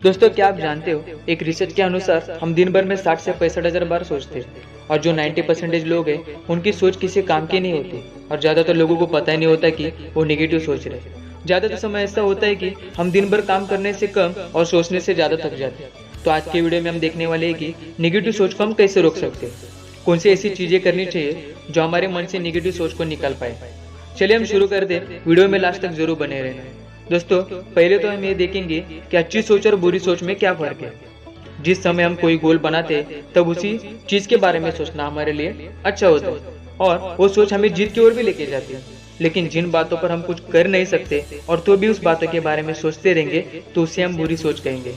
दोस्तों, क्या आप जानते हो, एक रिसर्च के अनुसार हम दिन भर में 60 से 65 हज़ार बार सोचते हैं। और जो 90% लोग हैं उनकी सोच किसी काम की नहीं होती। और ज़्यादातर लोगों को पता ही नहीं होता कि वो नेगेटिव सोच रहे हैं। ज़्यादातर समय ऐसा होता है कि हम दिन भर काम करने से कम और सोचने से ज़्यादा थक जाते हैं। तो आज के वीडियो में हम देखने वाले हैं कि नेगेटिव सोच को हम कैसे रोक सकते हैं, कौन सी ऐसी चीज़ें करनी चाहिए जो हमारे मन से नेगेटिव सोच को निकाल पाए। चलिए हम शुरू कर दें। वीडियो में लास्ट तक जरूर बने रहना। दोस्तों, पहले तो हम ये देखेंगे कि अच्छी सोच और बुरी सोच में क्या फर्क है। जिस समय हम कोई गोल बनाते हैं तब उसी चीज के बारे में सोचना हमारे लिए अच्छा होता है और वो सोच हमें जीत की ओर भी लेके जाती है। लेकिन जिन बातों पर हम कुछ कर नहीं सकते और तो भी उस बातों के बारे में सोचते रहेंगे तो उसे हम बुरी सोच कहेंगे।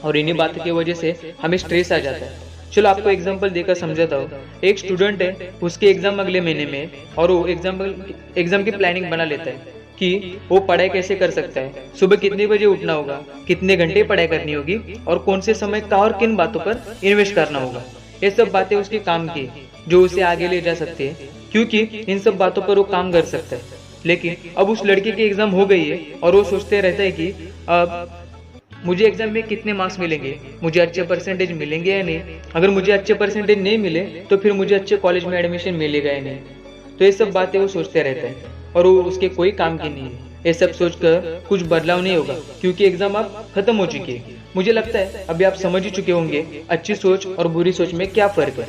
और इन्हीं बातों की वजह से हमें स्ट्रेस आ जाता है। चलो आपको एग्जांपल देकर समझाता हूँ। एक स्टूडेंट है, उसके एग्जाम अगले महीने में है और वो एग्जाम की प्लानिंग बना लेता है कि वो पढ़ाई कैसे कर सकता है, सुबह कितने बजे उठना होगा, कितने घंटे पढ़ाई करनी होगी और कौन से समय का और किन बातों पर इन्वेस्ट करना होगा। ये सब बातें उसके काम की जो उसे आगे ले जा सकती है, क्योंकि इन सब बातों पर वो काम कर सकता है। लेकिन अब उस लड़के की एग्जाम हो गई है और वो सोचते रहता है कि अब मुझे एग्जाम में कितने मार्क्स मिलेंगे, मुझे अच्छे परसेंटेज मिलेंगे या नहीं। अगर मुझे अच्छे परसेंटेज नहीं मिले तो फिर मुझे अच्छे कॉलेज में एडमिशन मिलेगा या नहीं। तो ये सब बातें वो सोचते रहते हैं और वो उसके कोई काम की नहीं है। ये सब सोचकर कुछ बदलाव नहीं होगा, क्योंकि एग्जाम अब खत्म हो चुकी है। मुझे लगता है अभी आप समझ ही चुके होंगे अच्छी सोच और बुरी सोच में क्या फर्क है।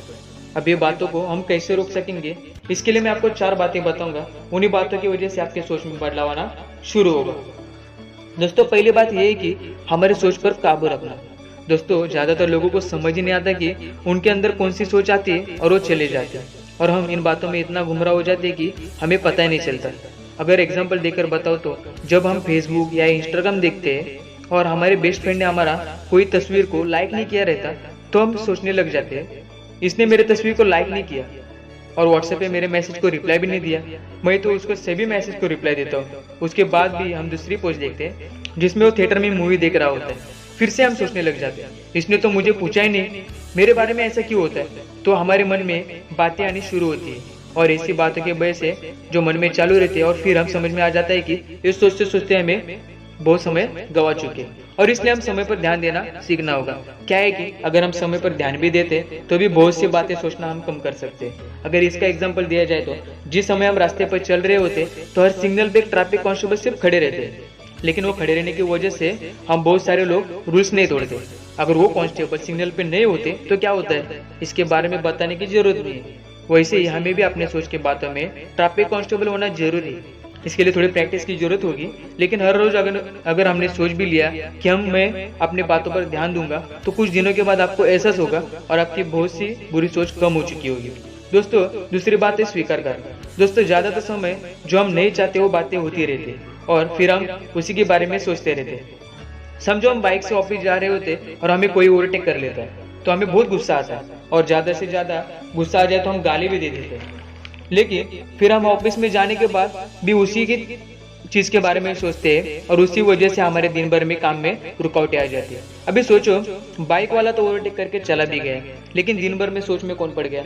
अब ये बातों को हम कैसे रोक सकेंगे, इसके लिए मैं आपको 4 बातें बताऊंगा। उन्हीं बातों की वजह से आपके सोच में बदलाव आना शुरू होगा। दोस्तों, पहली बात यह है कि हमारी सोच पर काबू रखना। दोस्तों, ज्यादातर लोगों को समझ ही नहीं आता कि उनके अंदर कौन सी सोच आती है और वो चले जाते हैं। और हम इन बातों में इतना गुमराह हो जाते हैं कि हमें पता ही नहीं चलता। अगर एग्जाम्पल देकर बताओ तो जब हम फेसबुक या इंस्टाग्राम देखते हैं और हमारे बेस्ट फ्रेंड ने हमारा कोई तस्वीर को लाइक नहीं किया रहता तो हम सोचने लग जाते हैं, इसने मेरे तस्वीर को लाइक नहीं किया और व्हाट्सएप पे मेरे मैसेज को रिप्लाई भी नहीं दिया, मैं तो उसको सभी मैसेज को रिप्लाई देता हूँ। उसके बाद भी हम दूसरी पोस्ट देखते हैं जिसमें वो थिएटर में मूवी देख रहा होता है। फिर से हम सोचने लग जाते हैं, इसने तो मुझे पूछा ही नहीं, मेरे बारे में ऐसा क्यों होता है। तो हमारे मन में बातें आनी शुरू होती है और ऐसी बातों की वजह से जो मन में चालू रहती है और फिर हम समझ में आ जाता है कि इस सोचते सोचते हमें बहुत समय गवा चुके हैं। और इसलिए हम समय पर ध्यान देना सीखना होगा। क्या है कि अगर हम समय पर ध्यान भी देते तो भी बहुत सी बातें सोचना हम कम कर सकते हैं। अगर इसका एग्जांपल दिया जाए तो जिस समय हम रास्ते पर चल रहे होते तो हर सिग्नल पे ट्रैफिक कांस्टेबल सिर्फ खड़े रहते हैं, लेकिन वो खड़े रहने की वजह से हम बहुत सारे लोग रूल्स नहीं तोड़ते। अगर वो कांस्टेबल सिग्नल पे नहीं होते तो क्या होता है, इसके बारे में बताने की जरूरत नहीं है। वैसे ही हमें भी अपने सोच के बातों में ट्रैफिक कांस्टेबल होना जरूरी है। इसके लिए थोड़ी प्रैक्टिस की जरूरत होगी, लेकिन हर रोज अगर हमने सोच भी लिया कि मैं अपनी बातों पर ध्यान दूंगा तो कुछ दिनों के बाद आपको एहसास होगा और आपकी बहुत सी बुरी सोच कम हो चुकी होगी। दोस्तों, दूसरी बात है स्वीकार करना। दोस्तों, ज्यादातर समय जो हम नहीं चाहते वो बातें होती रहती है और फिर हम उसी के बारे में सोचते रहते हैं। समझो हम बाइक से ऑफिस जा रहे होते और हमें कोई ओवरटेक कर लेता है तो हमें बहुत गुस्सा आता है और ज्यादा से ज्यादा गुस्सा आ जाए तो हम गाली भी दे देते हैं। लेकिन फिर हम ऑफिस में जाने के बाद भी उसी की चीज के बारे में सोचते हैं और उसी वजह से हमारे दिन भर में काम में रुकावटें आ जाती है। अभी सोचो, बाइक वाला तो ओवरटेक करके चला भी गया, लेकिन दिन भर में सोच में कौन पड़ गया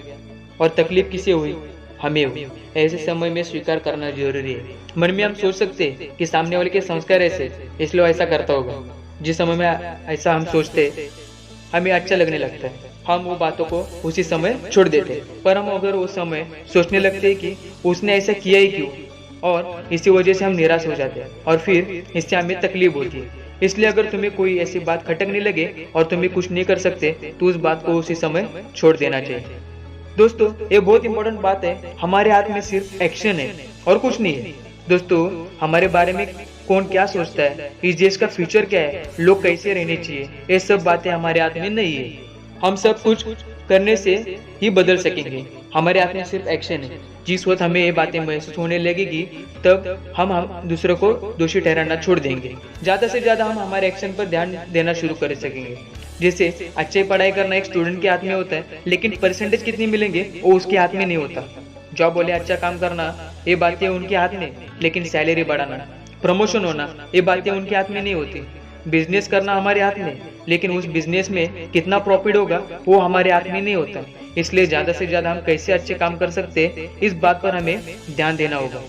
और तकलीफ किसे हुई, हमें हुई। ऐसे समय में स्वीकार करना जरूरी है। मन में हम सोच सकते हैं कि सामने वाले के संस्कार ऐसे इसलिए ऐसा करता होगा। जिस समय में ऐसा हम सोचते हमें अच्छा लगने लगता है, हम वो बातों को उसी समय छोड़ देते हैं। पर हम अगर उस समय सोचने लगते हैं कि उसने ऐसा किया ही क्यों, और इसी वजह से हम निराश हो जाते हैं और फिर इससे हमें तकलीफ होती है। इसलिए अगर तुम्हें कोई ऐसी बात खटकने लगे और तुम्हें कुछ नहीं कर सकते तो उस बात को उसी समय छोड़ देना चाहिए। दोस्तों, ये बहुत इंपॉर्टेंट बात है। हमारे हाथ में सिर्फ एक्शन है और कुछ नहीं है। दोस्तों, हमारे बारे में कौन क्या सोचता है, इस देश का फ्यूचर क्या है, लोग कैसे रहने चाहिए, ये सब बातें हमारे हाथ में नहीं है। हम सब कुछ करने से ही बदल सकेंगे। हमारे हाथ में सिर्फ एक्शन है। जिस वक्त हमें ये बातें महसूस होने लगेगी तब हम दूसरों को दोषी ठहराना छोड़ देंगे। ज्यादा से ज्यादा हम हमारे एक्शन पर ध्यान देना शुरू कर सकेंगे। जैसे अच्छी पढ़ाई करना एक स्टूडेंट के हाथ में होता है, लेकिन परसेंटेज कितनी मिलेंगे वो उसके हाथ में नहीं होता। जॉब वाले अच्छा काम करना ये बातें उनके हाथ में, लेकिन सैलरी बढ़ाना, प्रमोशन होना ये बातें उनके हाथ में नहीं होती। बिजनेस करना हमारे हाथ में, लेकिन उस बिजनेस में कितना प्रॉफिट होगा वो हमारे हाथ में नहीं होता। इसलिए ज्यादा से ज्यादा हम कैसे अच्छे काम कर सकते हैं इस बात पर हमें ध्यान देना होगा।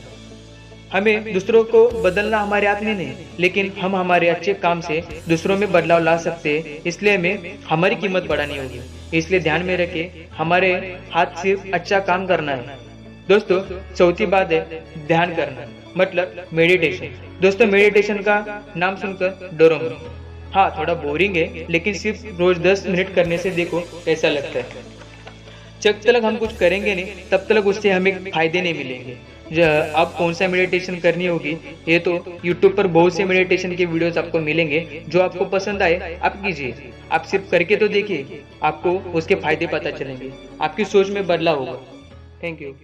हमें दूसरों को बदलना हमारे हाथ में नहीं, लेकिन हम हमारे अच्छे काम से दूसरों में बदलाव ला सकते हैं। इसलिए हमें हमारी कीमत बढ़ानी होगी। इसलिए ध्यान में रखें, हमारे हाथ सिर्फ अच्छा काम करना है। दोस्तों, चौथी बात है ध्यान करना, मतलब मेडिटेशन। दोस्तों, मेडिटेशन का नाम सुनकर डरो मत। हाँ, थोड़ा बोरिंग है, लेकिन सिर्फ रोज 10 मिनट करने से देखो कैसा लगता है। जब तक हम कुछ करेंगे नहीं, तब तक उससे हमें फायदे नहीं मिलेंगे। अब कौन सा मेडिटेशन करनी होगी, ये तो YouTube पर बहुत से मेडिटेशन के वीडियोस आपको मिलेंगे। जो आपको पसंद आए आप कीजिए। आप सिर्फ करके तो देखिए, आपको उसके फायदे पता चलेंगे, आपकी सोच में बदलाव होगा। Thank you.